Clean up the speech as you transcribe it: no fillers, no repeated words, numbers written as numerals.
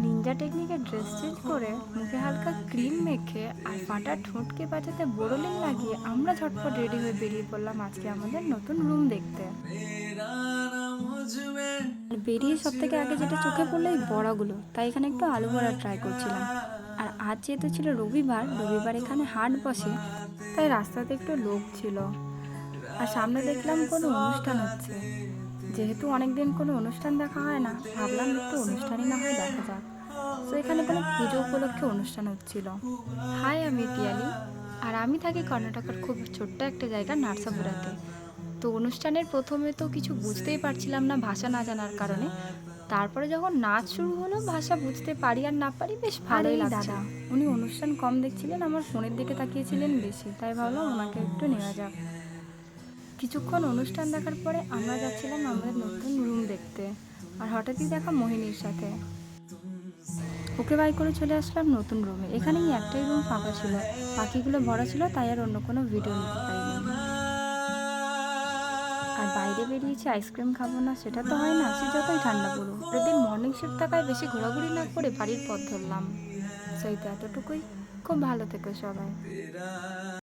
Ninja টেকনিকের dress change করে মুখে হালকা ক্রিম মেখে আর ফাটা ঠোঁটকে বাঁচাতে বোরোলিন লাগিয়ে আমরা ঝটপট রেডি হয়ে বেরিয়ে পড়লাম আজকে আমাদের নতুন রুম দেখতে। আর বেরিয়ে সব থেকে আগে যেটা চোখে পড়লো এই বড়াগুলো, তাই এখানে একটু আলু বড়া ট্রাই করছিলাম। আর আজ যেহেতু ছিল রবিবার, রবিবার এখানে হাট বসে, তাই রাস্তাতে একটু লোক ছিল। আর সামনে দেখলাম কোনো অনুষ্ঠান হচ্ছে। যেহেতু অনেকদিন কোনো অনুষ্ঠান দেখা হয় না, ভাবলাম একটু অনুষ্ঠানই না হয় দেখা যাক। তো এখানে কোনো পুজো উপলক্ষে অনুষ্ঠান হচ্ছিল। হাই, আমি পিয়ালি। আর আমি থাকি কর্ণাটকের খুব ছোট্ট একটা জায়গা নার্সাপুরাতে। তো অনুষ্ঠানের প্রথমে তো কিছু বুঝতেই পারছিলাম না ভাষা না জানার কারণে। তারপরে যখন নাচ শুরু হলো, ভাষা বুঝতে পারি আর না পারি বেশ ভালোই লাগছে। দাদা, উনি অনুষ্ঠান কম দেখছিলেন, আমার ফোনের দিকে তাকিয়েছিলেন বেশি, তাই ভাবলাম ওনাকে একটু নেওয়া যাক। কিছুক্ষণ অনুষ্ঠান দেখার পরে আমরা যাচ্ছিলাম আমাদের নতুন রুম দেখতে। আর হঠাৎই দেখা মোহিনীর সাথে। ওকে বাই করে চলে আসলাম নতুন রুমে। এখানেই একটাই রুম ফাঁকা ছিল, বাকিগুলো ভরা ছিল, তাই আর অন্য কোনো ভিডিও নিতে পারিনি। আর বাইরে বেরিয়েছি আইসক্রিম খাবো না সেটা তো হয় না, সে যতই ঠান্ডা পড়ুক। পরের দিন মর্নিং শিফট থাকায় বেশি ঘোরাঘুরি না করে বাড়ির পথ ধরলাম। সেই তো এতটুকুই। খুব ভালো থেকো সবাই।